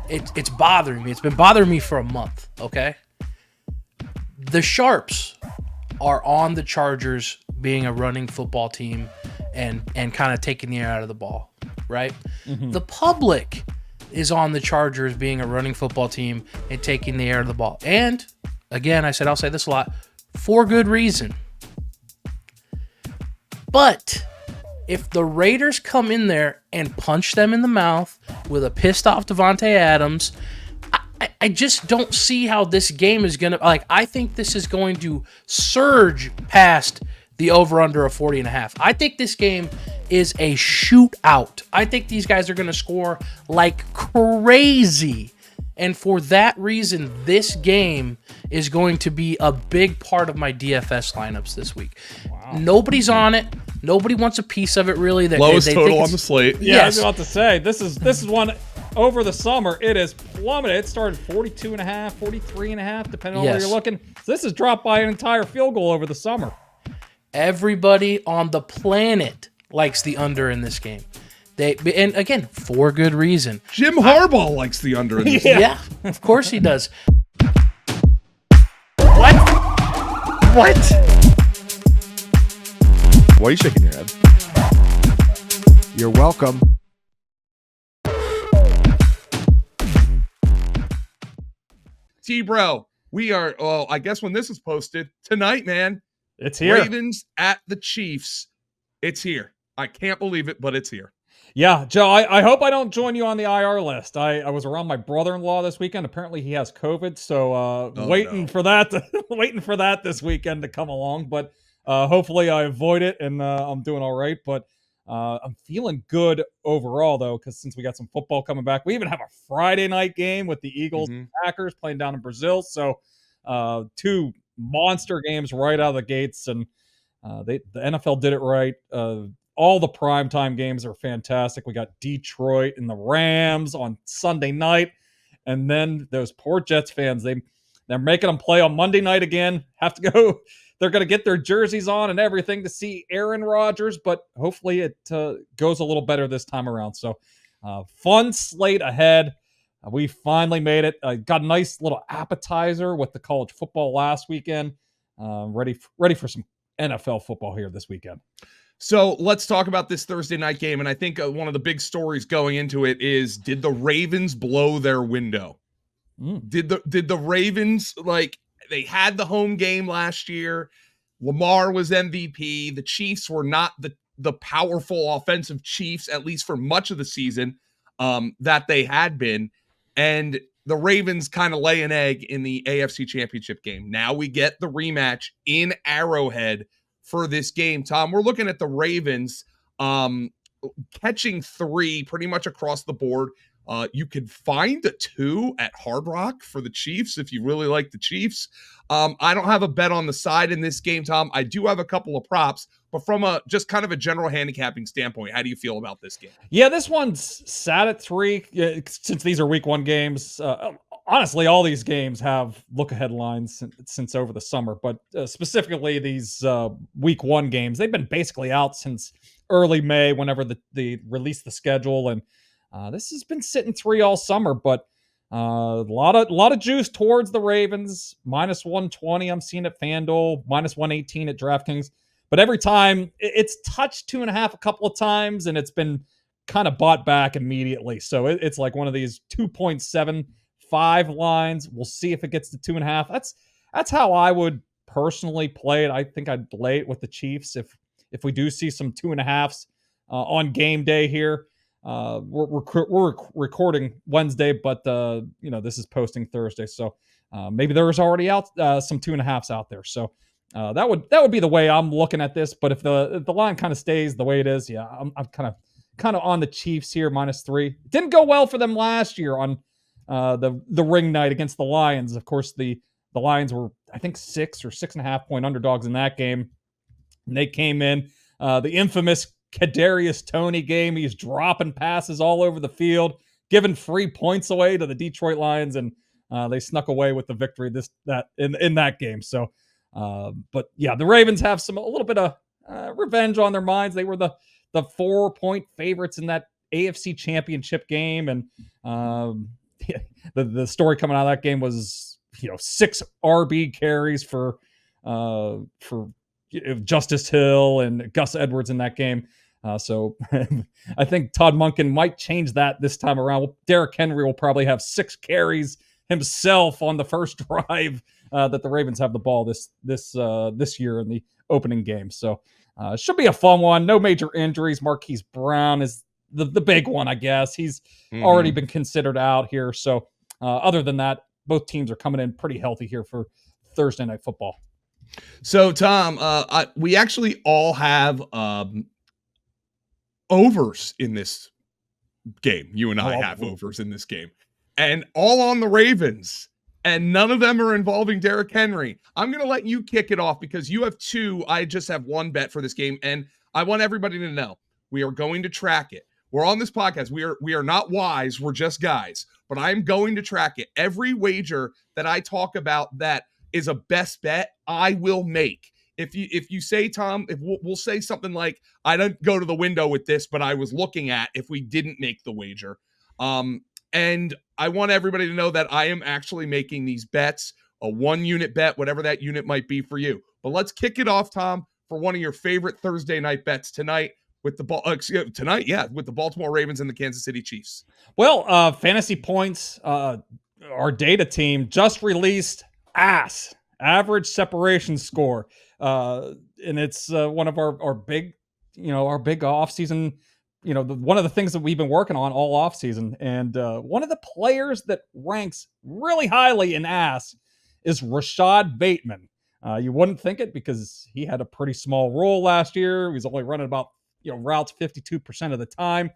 it's bothering me. It's been bothering me for a month, okay? The Sharps are on the Chargers being a running football team and kind of taking the air out of the ball, right? Mm-hmm. The public is on the Chargers being a running football team and taking the air out of the ball. And, again, I'll say this a lot, for good reason. But if the Raiders come in there and punch them in the mouth with a pissed off Davante Adams, I just don't see how this game is going to, I think this is going to surge past the over-under of 40.5. I think this game is a shootout. I think these guys are going to score like crazy. And for that reason, this game is going to be a big part of my DFS lineups this week. Wow. Nobody's on it. Nobody wants a piece of it, really. Lowest total on the slate. Yeah, yes. I was about to say, this is one over the summer. It has plummeted. It started 42.5, 43.5, depending on where you're looking. So this has dropped by an entire field goal over the summer. Everybody on the planet likes the under in this game. And again, for good reason. Jim Harbaugh likes the under in this game. Yeah, of course he does. What? Why are you shaking your head? You're welcome. T-Bro, we are, I guess when this is posted, tonight, man. It's here. Ravens at the Chiefs. It's here. I can't believe it, but it's here. Yeah, Joe, I hope I don't join you on the IR list. I was around my brother-in-law this weekend. Apparently he has COVID, so waiting for that this weekend to come along. But hopefully I avoid it and I'm doing all right. But I'm feeling good overall, though, because since we got some football coming back, we even have a Friday night game with the Eagles and Packers playing down in Brazil. So two monster games right out of the gates, and the NFL did it right. All the primetime games are fantastic. We got Detroit and the Rams on Sunday night. And then those poor Jets fans, they're making them play on Monday night again. Have to go. They're going to get their jerseys on and everything to see Aaron Rodgers, but hopefully it goes a little better this time around. So fun slate ahead. We finally made it. Got a nice little appetizer with the college football last weekend. Ready for some NFL football here this weekend. So let's talk about this Thursday night game. And I think one of the big stories going into it is, did the Ravens blow their window? Did the Ravens, they had the home game last year. Lamar was MVP. The Chiefs were not the powerful offensive Chiefs, at least for much of the season, that they had been. And the Ravens kind of lay an egg in the AFC Championship game. Now we get the rematch in Arrowhead for this game. Tom, we're looking at the Ravens catching 3 pretty much across the board. You could find a 2 at Hard Rock for the Chiefs if you really like the Chiefs. I don't have a bet on the side in this game, Tom. I do have a couple of props, but from just kind of a general handicapping standpoint, how do you feel about this game? Yeah, this one's sat at 3 since these are week 1 games. Honestly, all these games have look-ahead lines since over the summer, but specifically these week 1 games, they've been basically out since early May, whenever they released the schedule, and this has been sitting 3 all summer. But a lot of juice towards the Ravens. Minus 120, I'm seeing at FanDuel, minus 118 at DraftKings. But every time it's touched 2.5 a couple of times, and it's been kind of bought back immediately. So it's like one of these 2.75 lines. We'll see if it gets to 2.5. That's how I would personally play it. I think I'd lay it with the Chiefs if we do see some 2.5s on game day here. We're recording Wednesday, but this is posting Thursday, so maybe there's already out some 2.5s out there. So that would be the way I'm looking at this. But if the line kind of stays the way it is, yeah, I'm kind of on the Chiefs here, minus 3. It didn't go well for them last year on the ring night against the Lions. Of course, the Lions were, I think, 6 or 6.5 point underdogs in that game. And they came in the infamous Kadarius Toney game. He's dropping passes all over the field, giving free points away to the Detroit Lions, and they snuck away with the victory in that game. So, but yeah, the Ravens have a little bit of revenge on their minds. They were the 4-point favorites in that AFC Championship game, and the story coming out of that game was 6 RB carries for Justice Hill and Gus Edwards in that game. So I think Todd Monken might change that this time around. Derrick Henry will probably have 6 carries himself on the first drive that the Ravens have the ball this year in the opening game. So should be a fun one. No major injuries. Marquise Brown is the big one, I guess. He's already been considered out here. So other than that, both teams are coming in pretty healthy here for Thursday Night Football. So, Tom, we actually all have overs in this game. You and I have overs in this game. And all on the Ravens. And none of them are involving Derrick Henry. I'm going to let you kick it off because you have 2. I just have 1 bet for this game. And I want everybody to know we are going to track it. We're on this podcast. We are not wise. We're just guys. But I'm going to track it. Every wager that I talk about that is a best bet, I will make. If you say, Tom, if we'll say something like, I don't go to the window with this, but I was looking at if we didn't make the wager. And I want everybody to know that I am actually making these bets, a 1-unit bet, whatever that unit might be for you. But let's kick it off, Tom, for one of your favorite Thursday night bets tonight with the with the Baltimore Ravens and the Kansas City Chiefs. Well, Fantasy Points, our data team just released average separation score, and it's one of our big, our big off season. One of the things that we've been working on all off season, and one of the players that ranks really highly in is Rashad Bateman. You wouldn't think it because he had a pretty small role last year. He was only running about routes 52% of the time,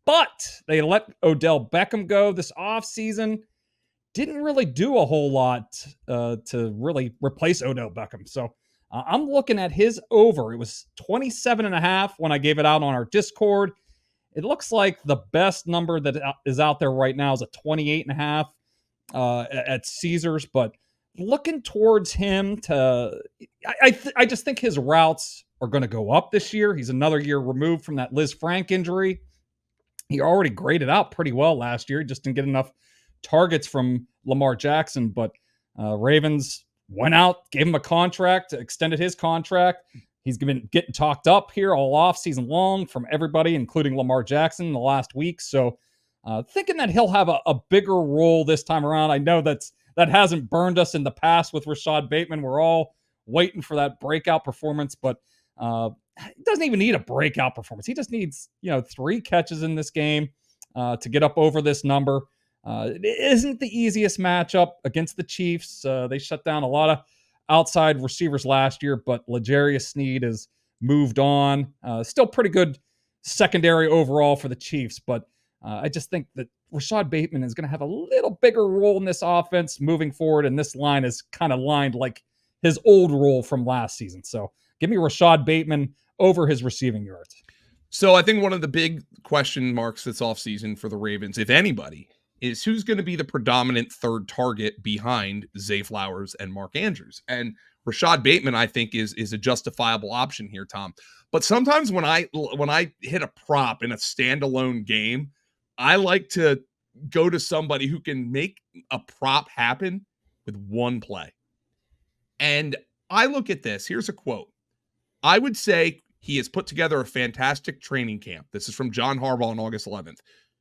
but they let Odell Beckham go this offseason. Didn't really do a whole lot to really replace Odell Beckham. So I'm looking at his over. It was 27.5 when I gave it out on our Discord. It looks like the best number that is out there right now is a 28.5 at Caesars, but looking towards him I just think his routes are going to go up this year. He's another year removed from that Liz Frank injury. He already graded out pretty well last year. He just didn't get enough targets from Lamar Jackson, but Ravens went out, gave him a contract, extended his contract. He's been getting talked up here all off season long from everybody, including Lamar Jackson in the last week. So thinking that he'll have a bigger role this time around. I know that hasn't burned us in the past with Rashad Bateman. We're all waiting for that breakout performance, but he doesn't even need a breakout performance. He just needs, 3 catches in this game to get up over this number. It isn't the easiest matchup against the Chiefs. They shut down a lot of outside receivers last year, but L'Jarius Sneed has moved on. Still pretty good secondary overall for the Chiefs, but I just think that Rashad Bateman is going to have a little bigger role in this offense moving forward, and this line is kind of lined like his old role from last season. So give me Rashad Bateman over his receiving yards. So I think one of the big question marks this offseason for the Ravens, if anybody, is who's going to be the predominant third target behind Zay Flowers and Mark Andrews. And Rashad Bateman, I think, is a justifiable option here, Tom. But sometimes when I hit a prop in a standalone game, I like to go to somebody who can make a prop happen with one play. And I look at this. Here's a quote. I would say he has put together a fantastic training camp. This is from John Harbaugh on August 11th.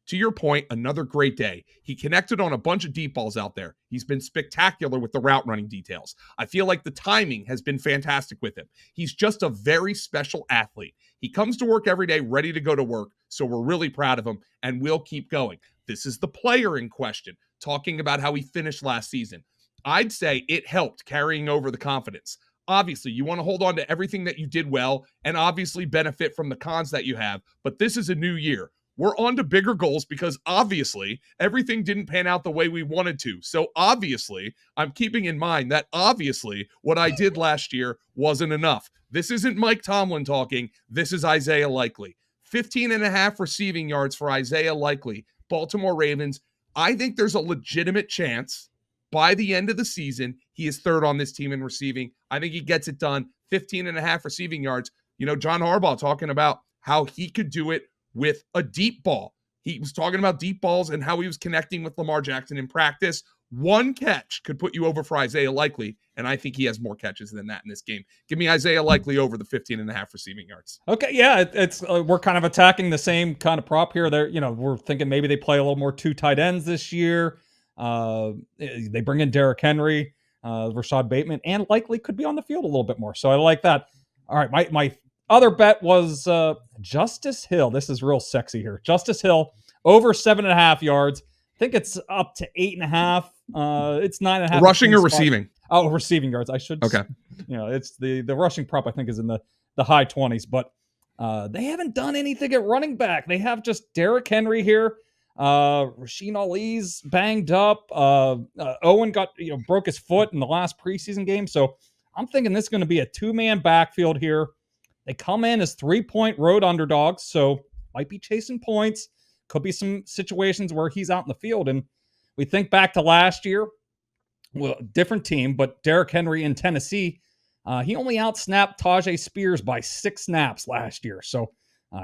To your point, another great day. He connected on a bunch of deep balls out there. He's been spectacular with the route running details. I feel like the timing has been fantastic with him. He's just a very special athlete. He comes to work every day ready to go to work, so we're really proud of him, and we'll keep going. This is the player in question, talking about how he finished last season. I'd say it helped carrying over the confidence. Obviously, you want to hold on to everything that you did well and obviously benefit from the cons that you have, but this is a new year. We're on to bigger goals because obviously everything didn't pan out the way we wanted to. So obviously, I'm keeping in mind that obviously what I did last year wasn't enough. This isn't Mike Tomlin talking. This is Isaiah Likely. 15.5 receiving yards for Isaiah Likely. Baltimore Ravens. I think there's a legitimate chance by the end of the season, he is third on this team in receiving. I think he gets it done. 15.5 receiving yards. John Harbaugh talking about how he could do it with a deep ball. He was talking about deep balls and how he was connecting with Lamar Jackson in practice. One catch could put you over for Isaiah Likely, and I think he has more catches than that in this game. Give me Isaiah Likely over the 15.5 receiving yards. Okay, yeah, it's we're kind of attacking the same kind of prop here. There, we're thinking maybe they play a little more 2 tight ends this year. They bring in Derrick Henry, Rashad Bateman, and Likely could be on the field a little bit more. So I like that. All right, my other bet was Justice Hill. This is real sexy here. Justice Hill over 7.5 yards. I think it's up to 8.5. It's 9.5. Rushing or receiving? Oh, receiving yards. I should. Okay. It's the rushing prop, I think, is in the high 20s, but they haven't done anything at running back. They have just Derrick Henry here. Rasheen Ali's banged up. Owen broke his foot in the last preseason game. So I'm thinking this is going to be a 2-man backfield here. They come in as 3-point road underdogs, so might be chasing points. Could be some situations where he's out in the field. And we think back to last year, well, different team, but Derrick Henry in Tennessee, he only outsnapped Tajay Spears by 6 snaps last year. So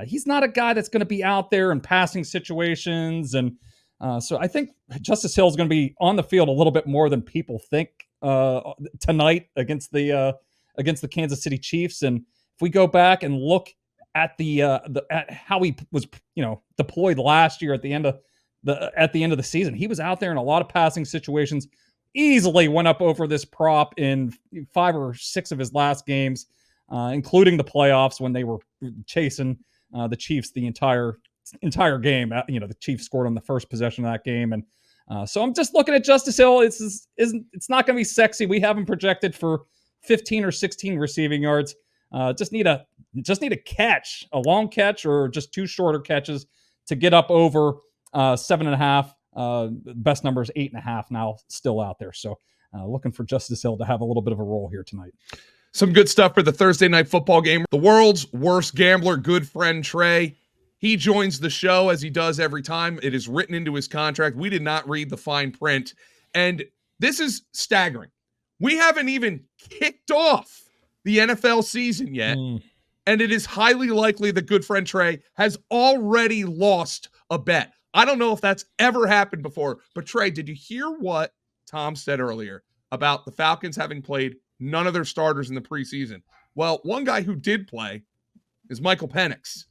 he's not a guy that's going to be out there in passing situations. And so I think Justice Hill is going to be on the field a little bit more than people think tonight against the Kansas City Chiefs. And if we go back and look at at how he was, deployed last year at the end of the season, he was out there in a lot of passing situations. Easily went up over this prop in 5 or 6 of his last games, including the playoffs when they were chasing the Chiefs the entire game. The Chiefs scored on the first possession of that game, and so I'm just looking at Justice Hill. It's not going to be sexy. We have him projected for 15 or 16 receiving yards. Just need a catch, a long catch, or just 2 shorter catches to get up over 7.5. Best number is 8.5 now, still out there. So looking for Justice Hill to have a little bit of a role here tonight. Some good stuff for the Thursday night football game. The world's worst gambler, good friend Trey. He joins the show as he does every time. It is written into his contract. We did not read the fine print. And this is staggering. We haven't even kicked off the NFL season yet. And it is highly likely that good friend Trey has already lost a bet. I don't know if that's ever happened before, but Trey, did you hear what Tom said earlier about the Falcons having played none of their starters in the preseason? Well, one guy who did play is Michael Penix.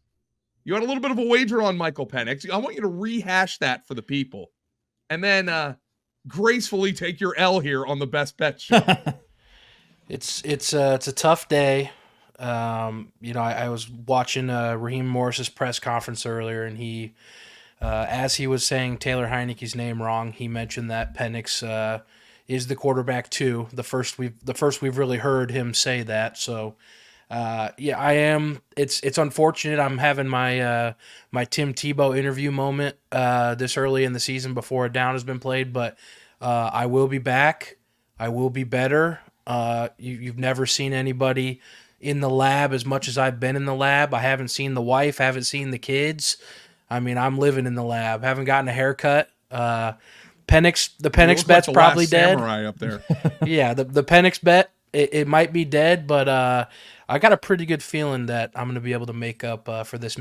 You had a little bit of a wager on Michael Penix. I want you to rehash that for the people and then gracefully take your L here on the best bet show. It's a tough day. I was watching Raheem Morris's press conference earlier, and he as he was saying Taylor Heineke's name wrong, he mentioned that Penix is the quarterback too. The first we've really heard him say that. So I am. It's unfortunate. I'm having my my Tim Tebow interview moment this early in the season before a down has been played, but I will be back. I will be better. You've never seen anybody in the lab as much as I've been in the lab. I haven't seen the wife, haven't seen the kids. I mean, I'm living in the lab. Haven't gotten a haircut. The Penix bet's like probably dead. Samurai up there. Yeah, the Penix bet it might be dead, but I got a pretty good feeling that I'm going to be able to make up for this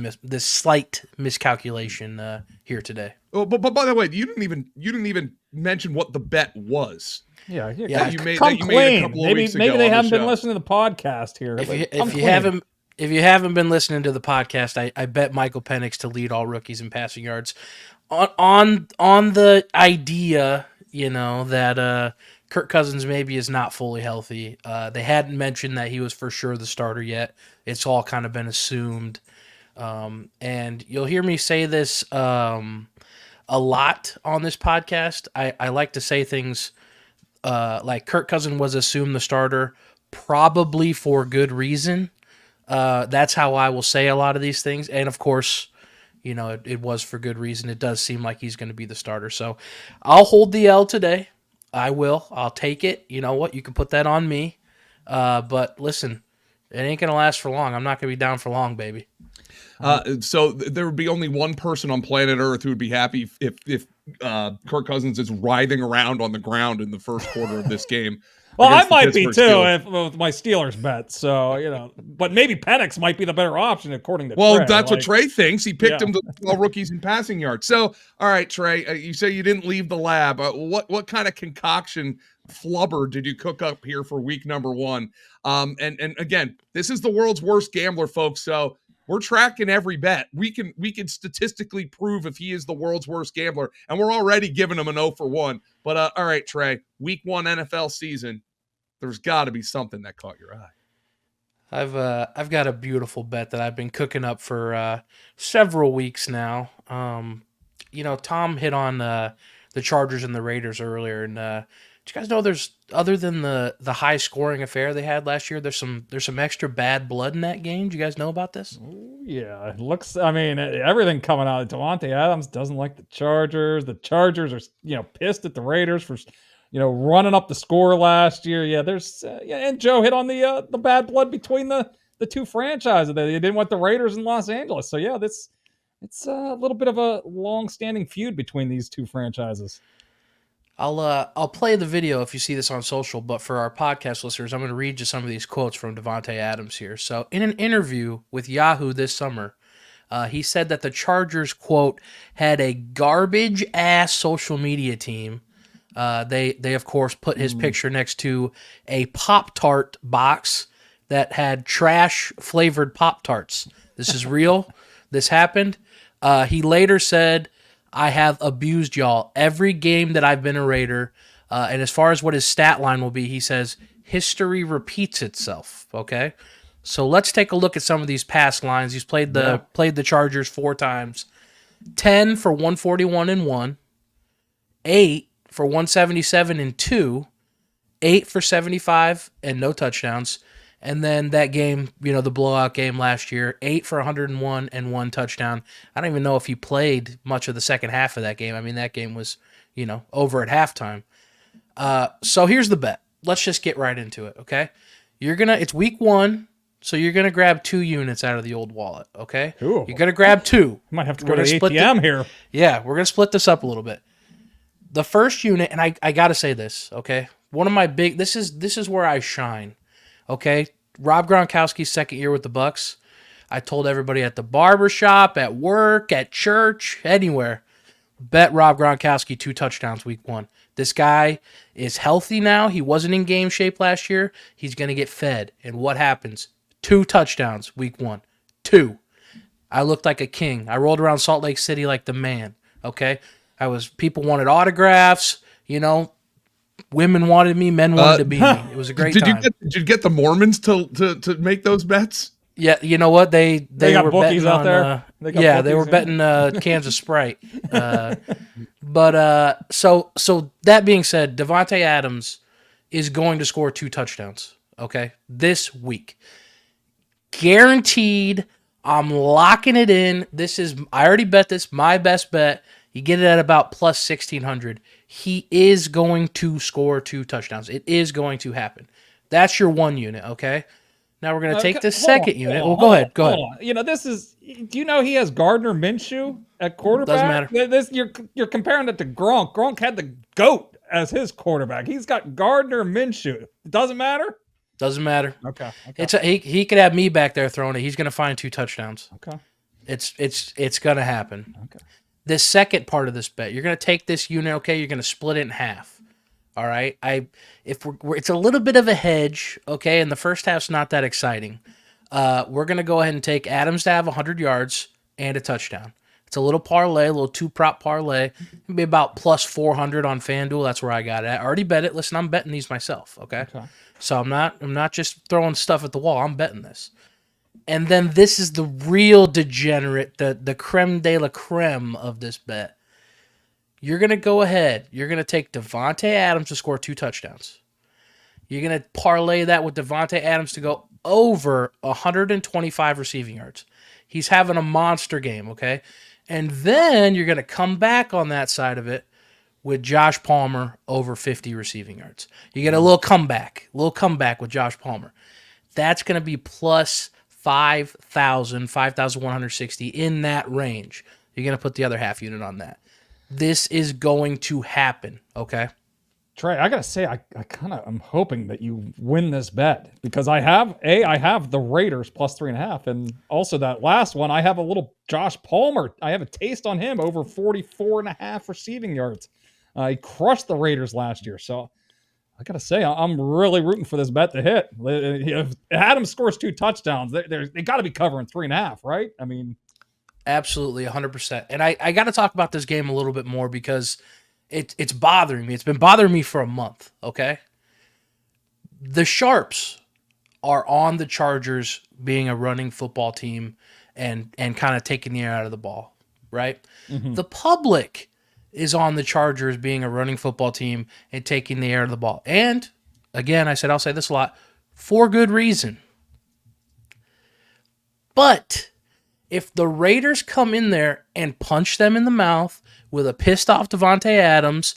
slight miscalculation here today. Oh, but by the way, you didn't even mention what the bet was. Yeah. You made come a clean. couple of weeks ago Maybe they on the haven't been show. listening to the podcast here. If you haven't been listening to the podcast, I bet Michael Penix to lead all rookies in passing yards on the idea, that Kirk Cousins maybe is not fully healthy. They hadn't mentioned that he was for sure the starter yet. It's all kind of been assumed. And you'll hear me say this a lot on this podcast. I like to say things like Kirk Cousins was assumed the starter, probably for good reason. That's how I will say a lot of these things. And of course, it was for good reason. It does seem like he's going to be the starter. So I'll hold the L today. I will. I'll take it. You know what? You can put that on me. But listen, it ain't going to last for long. I'm not going to be down for long, baby. So there would be only one person on planet Earth who would be happy if Kirk Cousins is writhing around on the ground in the first quarter of this game. Well, I against the might be too Pittsburgh Steelers. if with my Steelers bet. So, but maybe Penix might be the better option according to Well, Trey. that's what Trey thinks. He picked Yeah. him to all rookies in passing yards. So, all right, Trey, you say you didn't leave the lab. What kind of concoction flubber did you cook up here for week number 1? And again, this is the world's worst gambler, folks. So we're tracking every bet. We can statistically prove if he is the world's worst gambler, and we're already giving him an 0 for 1. But all right, Trey, week 1 NFL season, there's got to be something that caught your eye. I've got a beautiful bet that I've been cooking up for several weeks now. Tom hit on the Chargers and the Raiders earlier, and do you guys know there's, other than the high scoring affair they had last year, there's some extra bad blood in that game? Do you guys know about this? Yeah, it looks. I mean, everything coming out. Davante Adams doesn't like the Chargers. The Chargers are pissed at the Raiders for running up the score last year. Yeah, there's and Joe hit on the bad blood between the two franchises. They didn't want the Raiders in Los Angeles. So yeah, it's a little bit of a long-standing feud between these two franchises. I'll play the video if you see this on social, but for our podcast listeners, I'm going to read you some of these quotes from Davante Adams here. So in an interview with Yahoo this summer, he said that the Chargers, quote, had a garbage-ass social media team. They of course put his picture next to a Pop-Tart box that had trash-flavored Pop-Tarts. This is real. This happened. He later said, I have abused y'all every game that I've been a Raider. And as far as what his stat line will be, he says, history repeats itself. Okay? So let's take a look at some of these past lines. He's played the Chargers 4 times. 10 for 141 and 1. 8 for 177 and 2. 8 for 75 and no touchdowns. And then that game, the blowout game last year, 8 for 101 and 1 touchdown. I don't even know if he played much of the second half of that game. I mean, that game was, over at halftime. So here's the bet. Let's just get right into it, okay? It's week 1, so you're going to grab 2 units out of the old wallet, okay? Cool. You're going to grab 2. Might have to go to the ATM here. Yeah, we're going to split this up a little bit. The first unit, and I got to say this, okay? One of my this is where I shine. Okay, Rob Gronkowski's second year with the Bucs. I told everybody at the barbershop, at work, at church, anywhere, bet Rob Gronkowski 2 touchdowns week 1. This guy is healthy now. He wasn't in game shape last year. He's going to get fed. And what happens? 2 touchdowns week 1. 2. I looked like a king. I rolled around Salt Lake City like the man. Okay, people wanted autographs. Women wanted me, men wanted to be me. It was a great time. Did you get the Mormons to make those bets? Yeah, you know what? They got were bookies betting out on, there. they were betting Kansas Sprite. But so that being said, Davante Adams is going to score 2 touchdowns. Okay, this week, guaranteed. I'm locking it in. I already bet this. My best bet. You get it at about plus 1,600. He is going to score 2 touchdowns. It is going to happen. That's your 1 unit, okay? Now we're going to take this second unit. Well, go ahead. Go ahead. This is. Do you know he has Gardner Minshew at quarterback? Doesn't matter. You're comparing it to Gronk. Gronk had the GOAT as his quarterback. He's got Gardner Minshew. It doesn't matter? Doesn't matter. Okay. He could have me back there throwing it. He's going to find 2 touchdowns. Okay. It's going to happen. Okay. This second part of this bet, you're going to take this unit, okay? You're going to split it in half. All right? It's a little bit of a hedge, okay? And the first half's not that exciting. We're going to go ahead and take Adams to have 100 yards and a touchdown. It's a little parlay, a little 2-prop parlay. It'll be about plus 400 on FanDuel. That's where I got it. I already bet it. Listen, I'm betting these myself, okay? So I'm not just throwing stuff at the wall. I'm betting this. And then this is the real degenerate, the creme de la creme of this bet. You're going to go ahead. You're going to take Davante Adams to score 2 touchdowns. You're going to parlay that with Davante Adams to go over 125 receiving yards. He's having a monster game, okay? And then you're going to come back on that side of it with Josh Palmer over 50 receiving yards. You get a little comeback with Josh Palmer. That's going to be plus 5,160 in that range. You're going to put the other half unit on that. This is going to happen, okay? Trey, I gotta say, I kind of am hoping that you win this bet because I have the Raiders plus 3.5, and also that last one I have a little Josh Palmer. I have a taste on him over 44.5 receiving yards. He crushed the Raiders last year, so I gotta say I'm really rooting for this bet to hit. If Adams scores 2 touchdowns, they got to be covering 3.5, right? I mean, Absolutely, 100%. And I got to talk about this game a little bit more because it's bothering me. It's been bothering me for a month, okay? The Sharps are on the Chargers being a running football team and kind of taking the air out of the ball, right? mm-hmm. The public is on the Chargers being a running football team and taking the air out of the ball. And, again, I'll say this a lot, for good reason. But if the Raiders come in there and punch them in the mouth with a pissed off Davante Adams,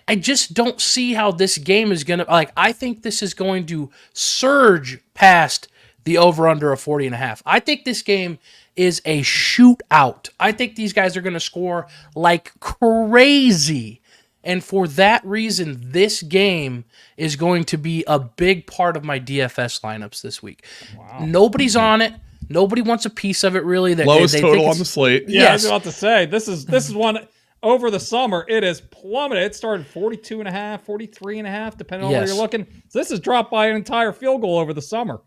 I just don't see how this game is going to, I think this is going to surge past the over-under of 40.5. I think this game is a shootout. I think these guys are going to score like crazy. And for that reason, this game is going to be a big part of my DFS lineups this week. Wow. Nobody's on it. Nobody wants a piece of it, really. Lowest they total on the slate. Yeah, Yes. I was about to say this is one over the summer. It has plummeted. It started 42.5, 43.5, depending on where Yes. you're looking. So this has dropped by an entire field goal over the summer.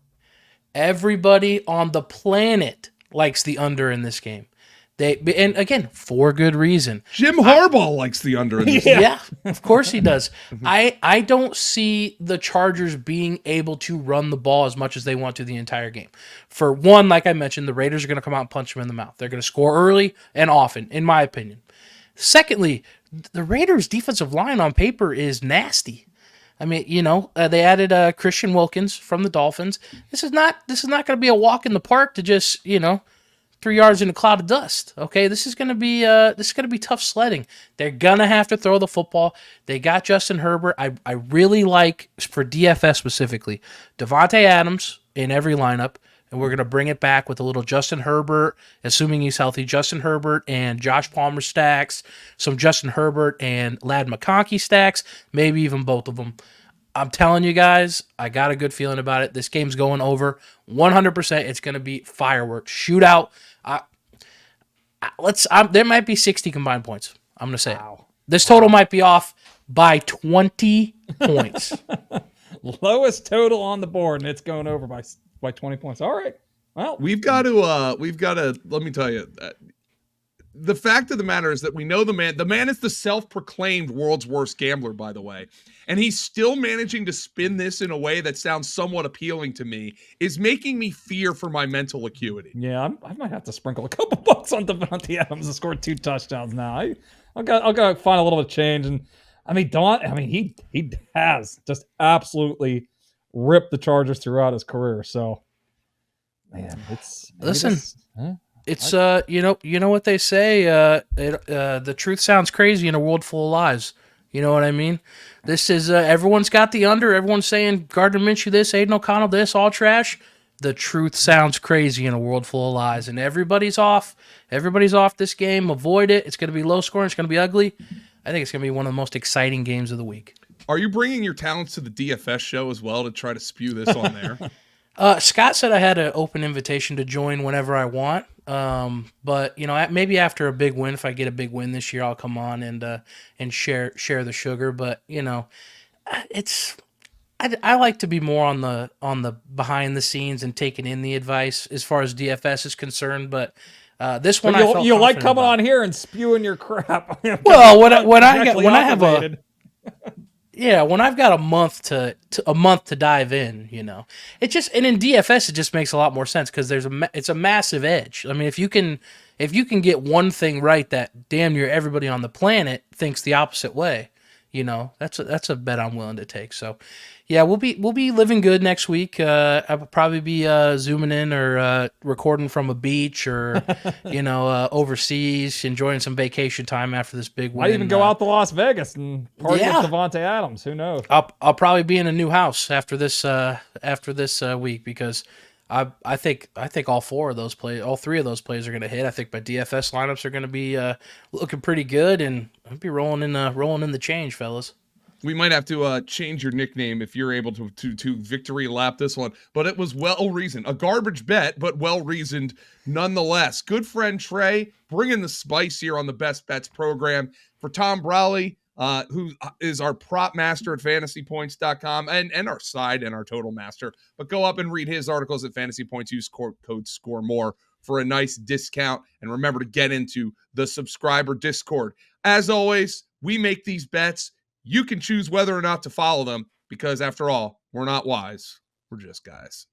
Everybody on the planet likes the under in this game. And again, for good reason. Jim Harbaugh likes the under in this. Yeah, of course he does. I don't see the Chargers being able to run the ball as much as they want to the entire game. For one, like I mentioned, the Raiders are going to come out and punch them in the mouth. They're going to score early and often, in my opinion. Secondly, the Raiders' defensive line on paper is nasty. I mean, they added Christian Wilkins from the Dolphins. This is not going to be a walk in the park to just 3 yards in a cloud of dust. Okay, this is gonna be tough sledding. They're gonna have to throw the football. They got Justin Herbert. I really like, for DFS specifically, Davante Adams in every lineup, and we're gonna bring it back with a little Justin Herbert, assuming he's healthy. Justin Herbert and Josh Palmer stacks, some Justin Herbert and Ladd McConkey stacks, maybe even both of them. I'm telling you guys, I got a good feeling about it. This game's going over 100%. It's going to be fireworks, shootout. There might be 60 combined points. I'm going to say Wow. this total might be off by 20 points. Lowest total on the board, and it's going over by 20 points. All right. Well, We've got to, let me tell you, the fact of the matter is that we know the man is the self-proclaimed world's worst gambler, by the way. And he's still managing to spin this in a way that sounds somewhat appealing to me, is making me fear for my mental acuity. yeah, I might have to sprinkle a couple bucks on Davante Adams to score 2 touchdowns now. I'll go find a little bit of change. And I mean, he has just absolutely ripped the Chargers throughout his career. So, man, It's you know what they say, the truth sounds crazy in a world full of lies. You know what I mean? This is everyone's got the under. Everyone's saying Gardner Minshew this, Aiden O'Connell this, all trash. The truth sounds crazy in a world full of lies, and everybody's off. Everybody's off this game. Avoid it. It's going to be low scoring. It's going to be ugly. I think it's going to be one of the most exciting games of the week. Are you bringing your talents to the DFS show as well to try to spew this on there? Scott said I had an open invitation to join whenever I want. But maybe after a big win, if I get a big win this year, I'll come on and share the sugar. But I like to be more on the behind the scenes and taking in the advice as far as DFS is concerned. But this one, you like coming on here and spewing your crap. Well, when I've got a month to dive in, it just, and in DFS it just makes a lot more sense because it's a massive edge. I mean, if you can get one thing right that damn near everybody on the planet thinks the opposite way, that's a bet I'm willing to take. So, yeah, we'll be living good next week. I'll probably be zooming in or recording from a beach or overseas, enjoying some vacation time after this big win. Might even go out to Las Vegas and party with Davante Adams. Who knows? I'll probably be in a new house after this week because I think all three of those plays are going to hit. I think my DFS lineups are going to be looking pretty good, and I'll be rolling in the change, fellas. We might have to change your nickname if you're able to victory lap this one. But it was well-reasoned. A garbage bet, but well-reasoned nonetheless. Good friend Trey bringing the spice here on the Best Bets program. For Tom Brawley, who is our prop master at FantasyPoints.com and our side and our total master. But go up and read his articles at Fantasy Points. Use code SCOREMORE for a nice discount. And remember to get into the subscriber Discord. As always, we make these bets. You can choose whether or not to follow them because, after all, we're not wise. We're just guys.